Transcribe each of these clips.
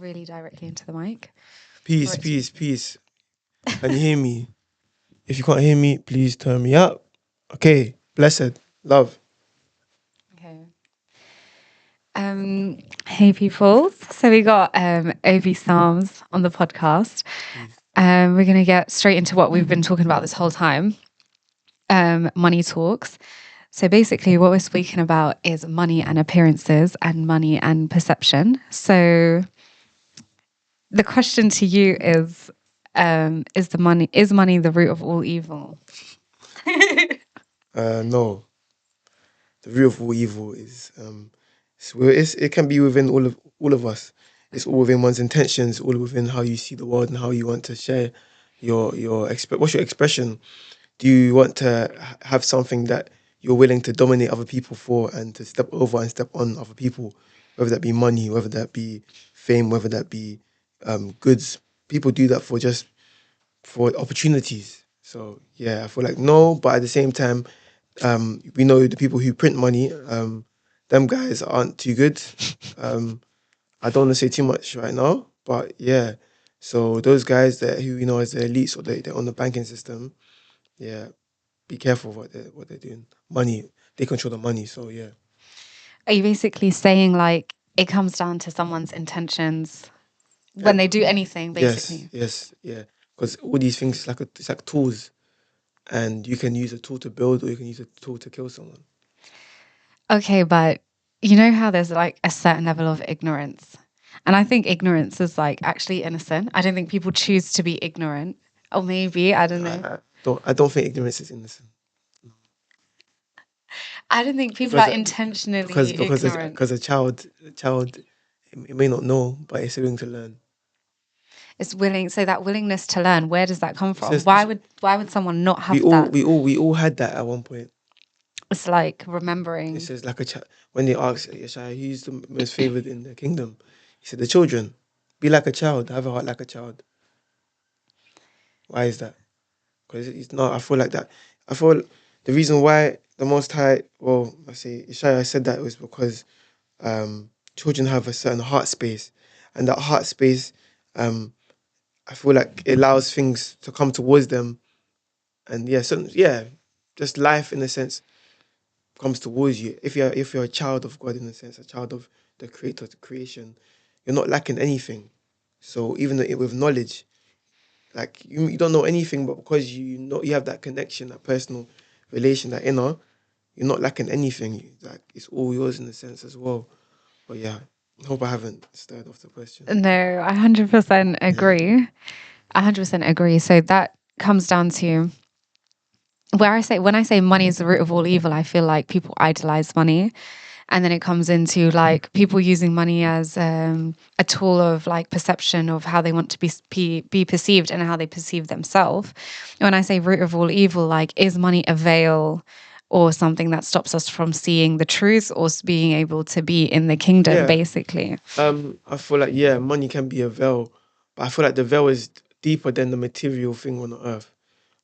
really directly into the mic. Peace, peace, peace. Can you hear me? If you can't hear me, please turn me up. Okay, blessed, love. Okay. Hey people. So we got OB Psalms on the podcast. Peace. We're gonna get straight into what we've been talking about this whole time. Money talks. So basically what we're speaking about is money and appearances and money and perception. So the question to you is money the root of all evil? No, the root of all evil is it can be within all of us. It's all within one's intentions, all within how you see the world and how you want to share what's your expression? Do you want to have something that you're willing to dominate other people for and to step over and step on other people, whether that be money, whether that be fame, whether that be goods? People do that for opportunities. So yeah, I feel like no, but at the same time, we know the people who print money, them guys aren't too good. I don't want to say too much right now, but yeah. So those guys that who as the elites or they're on the banking system, yeah, be careful what they're doing. Money, they control the money. So yeah, Are you basically saying like it comes down to someone's intentions when they do anything, yes, basically? yes, yeah. Because all these things it's like tools, and you can use a tool to build, or you can use a tool to kill someone. Okay, but you know how there's like a certain level of ignorance. And I think ignorance is like actually innocent. I don't think people choose to be ignorant. Or maybe, I don't know. I don't think ignorance is innocent. I don't think people because are intentionally ignorant. because a child it may not know, but it's willing to learn. It's willing, so that willingness to learn, where does that come It from? says Why would someone not we have all that? we all we all had that at one point. It's like It remembering. says like a child when they ask Yeshua who's the most favored in the kingdom, he said the children. Be like a child, have a heart like a child. Why is that? Because it's not. I feel like that. I feel the reason why the Most High, well, I say Yeshua said that was because children have a certain heart space, and that heart space, um, I feel like it allows things to come towards them, and just life in a sense comes towards you. If you're a child of God in a sense, a child of the Creator, the creation, you're not lacking anything. So even though with knowledge, like you don't know anything, but because you have that connection, that personal relation, that inner, you're not lacking anything. Like it's all yours in a sense as well. But yeah, I hope I haven't stirred off the question. No, I 100% Yeah. agree. 100% agree. So that comes down to when I say money is the root of all evil, I feel like people idolize money. And then it comes into like people using money as a tool of like perception of how they want to be perceived and how they perceive themselves. When I say root of all evil, like is money a veil or something that stops us from seeing the truth or being able to be in the kingdom, Yeah. basically? I feel like money can be a veil, but I feel like the veil is deeper than the material thing on the earth.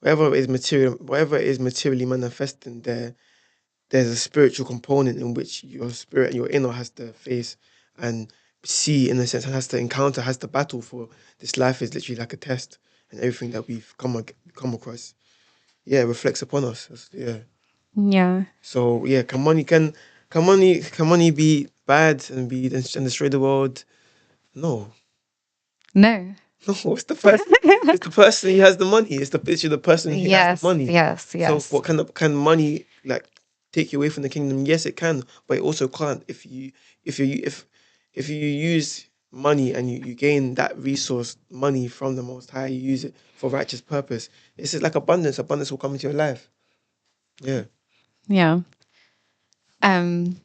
Whatever is materially manifesting there's a spiritual component in which your spirit, your inner has to face and see in a sense and has to encounter, has to battle for. This life is literally like a test, and everything that we've come across, reflects upon us. Yeah. Yeah. So yeah, can money be bad and destroy the world? No. No. No, it's the person who has the money. It's the person who has the Yes, money. yes, So yes. what can money like take you away from the kingdom? Yes, it can, but it also can't if you use money and you gain that resource money from the Most High, you use it for righteous purpose. It's just like abundance. Abundance will come into your life. Yeah. Yeah.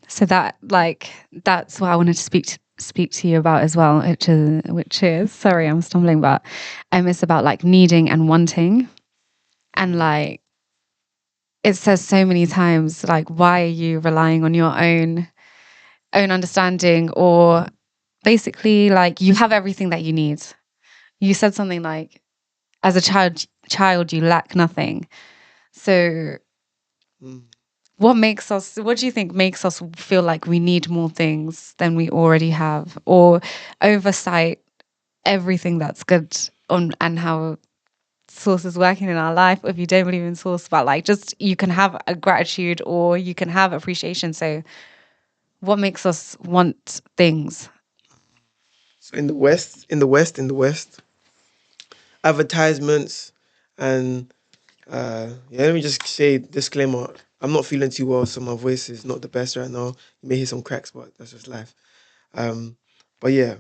So that's what I wanted to speak to you about as well, which is sorry, I'm stumbling, but it's about like needing and wanting. And like it says so many times, like, why are you relying on your own understanding? Or basically like you have everything that you need. You said something like, as a child you lack nothing. So Mm. what do you think makes us feel like we need more things than we already have, or oversight everything that's good on and how source is working in our life? If you don't believe in source, but like just you can have a gratitude or you can have appreciation. So what makes us want things? So in the West, advertisements and yeah. Let me just say disclaimer: I'm not feeling too well, so my voice is not the best right now. You may hear some cracks, but that's just life. Um, but yeah,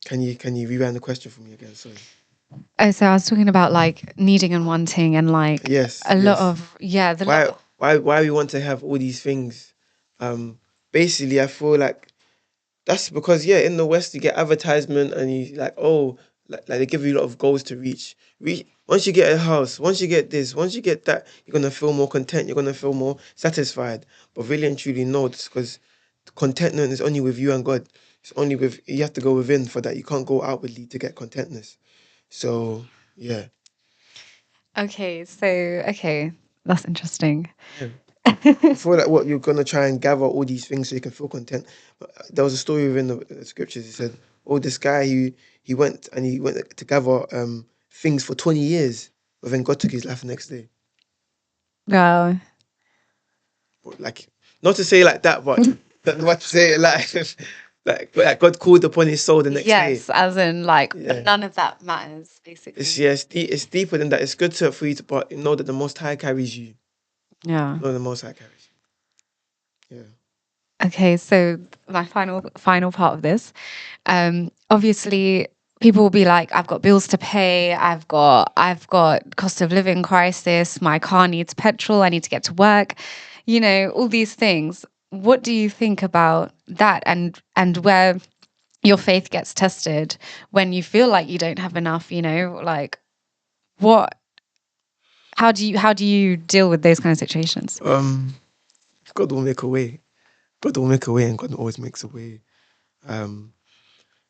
can you rewind the question for me again? Sorry. Oh, so I was talking about like needing and wanting and like Yes, a lot yes. of, yeah, the Why lot. why we want to have all these things? Basically, I feel like that's because yeah, in the West you get advertisement and you like like they give you a lot of goals to reach. Once you get a house, once you get this, once you get that, you're gonna feel more content. You're gonna feel more satisfied. But really and truly, no, it's because contentment is only with you and God. It's only with you have to go within for that. You can't go outwardly to get contentness. So yeah, Okay, that's interesting. yeah. I feel like what you're gonna try and gather all these things so you can feel content. There was a story within the scriptures. He said, "Oh, this guy he went to gather things for 20 years, but then God took his life the next day." Well, But like, not to say like that, but not to say it like like God called upon his soul the next day. yes, as in like Yeah, none of that matters, it's basically. yeah, it's deeper than that. It's good to for you to, but know that the Most High carries you. Yeah. Know the Most High carries you. Yeah. Okay, so my final part of this. Obviously people will be like, I've got bills to pay, I've got cost of living crisis, my car needs petrol, I need to get to work, all these things. What do you think about that, and where your faith gets tested when you feel like you don't have enough, like what how do you deal with those kind of situations? God will make a way. God will make a way, and God always makes a way. Um,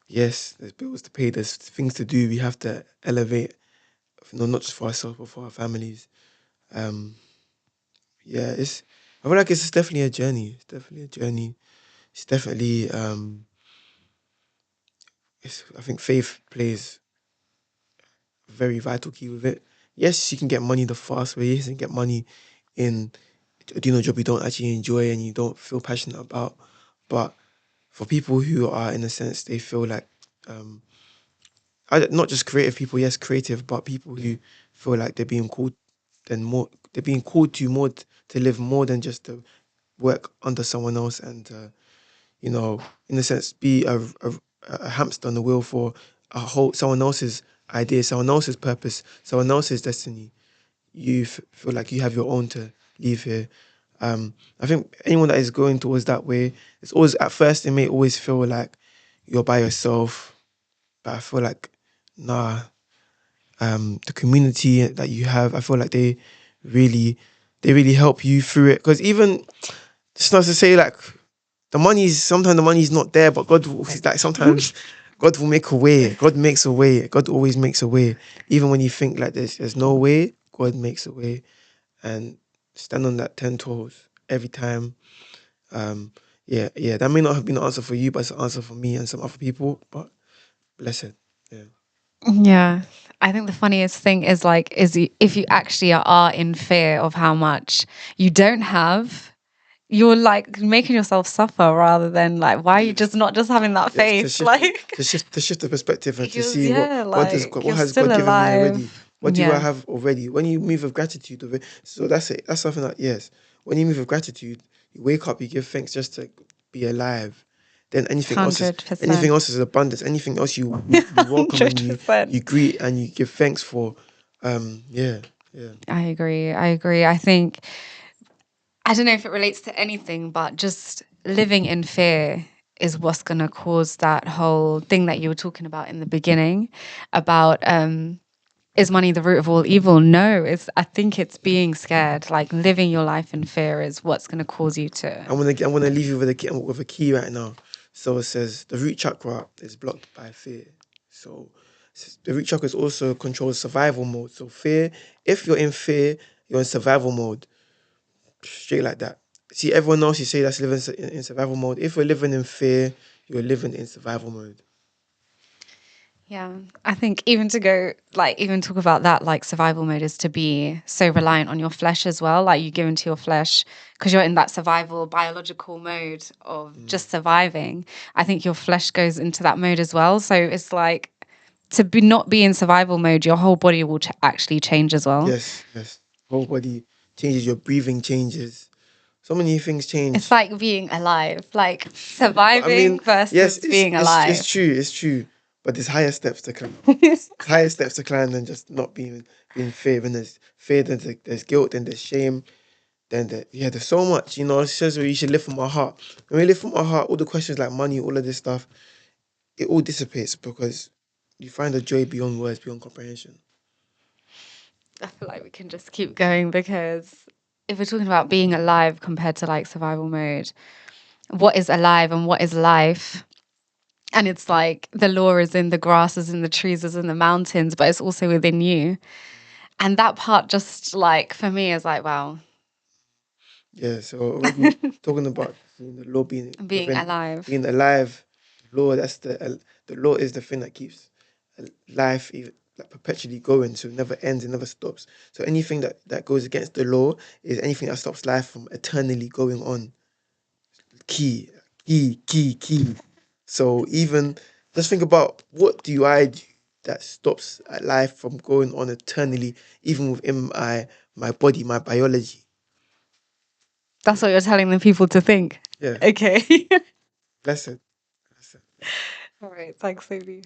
yes, there's bills to pay, there's things to do. We have to elevate, not just for ourselves, but for our families. Um, yeah, I feel like it's definitely a journey. It's definitely a journey. It's definitely, I think faith plays a very vital key with it. Yes, you can get money the fast way. Yes, you can get money in doing a job you don't actually enjoy and you don't feel passionate about. But for people who are, in a sense, they feel like, um, not just creative people, yes, creative, but people who feel like they're being called to more to live more than just to work under someone else and in a sense, be a hamster on the wheel for a whole someone else's idea, someone else's purpose, someone else's destiny. You feel like you have your own to leave here. I think anyone that is going towards that way, it's always at first it may always feel like you're by yourself, but I feel like nah, the community that you have, I feel like really they really help you through it. Because even it's not to say like sometimes the money's not there, but like sometimes God will make a way. God makes a way. God always makes a way. Even when you think like there's no way, God makes a way. And stand on that 10 toes every time. Um, yeah. That may not have been the answer for you, but it's an answer for me and some other people. But blessed. Yeah. Yeah. I think the funniest thing is like if you actually are in fear of how much you don't have, you're like making yourself suffer rather than like why are you just not just having that Yes, faith? Like to shift the perspective and to you're see yeah, like what you're has God still given me already. alive. What do I Yeah, have already? When you move with gratitude of it, so that's it. That's something that yes. When you move with gratitude, you wake up, you give thanks just to be alive. Then 100%. anything else is abundance. Anything else you welcome and you 100%. greet and you give thanks for. Yeah, yeah. I agree. I agree. I think I don't know if it relates to anything, but just living in fear is what's going to cause that whole thing that you were talking about in the beginning about is money the root of all evil? No, I think it's being scared. Like living your life in fear is what's going to cause you to. I'm gonna leave you with a key right now. So it says the root chakra is blocked by fear. So the root chakra is also controls survival mode. So fear, if you're in fear, you're in survival mode. Straight like that. See, everyone else you say that's living in survival mode. If we're living in fear, you're living in survival mode. Yeah, I think even to go like even talk about that like survival mode is to be so reliant on your flesh as well. Like you give into your flesh because you're in that survival biological mode of Mm. just surviving. I think your flesh goes into that mode as well. So it's like to be not be in survival mode, your whole body will actually change as well. Yes, yes. Whole body changes. Your breathing changes. So many things It's change. like being alive, like But I mean, surviving yes, versus being it's alive. true, it's true. But there's higher steps to climb. There's higher steps to climb than just not being fear. When there's fear, then there's guilt, then there's shame, then yeah, there's so much. It says you should live from my heart. When we live from our heart, all the questions like money, all of this stuff, it all dissipates because you find a joy beyond words, beyond comprehension. I feel like we can just keep going because if we're talking about being alive compared to like survival mode, what is alive and what is life? And it's like the law is in the grasses and the trees is in the mountains, but it's also within you. And that part just like for me is like, wow, Yeah. So already talking about the law being being within, alive. being alive, law. That's the law is the thing that keeps life even like perpetually going, so it never ends, it never stops. So anything that goes against the law is anything that stops life from eternally going on. Key, key. So even just think about what do I do that stops life from going on eternally, even within my body, my biology. That's what you're telling the people to think. Yeah, Okay. blessed. All right. Thanks, Sophie.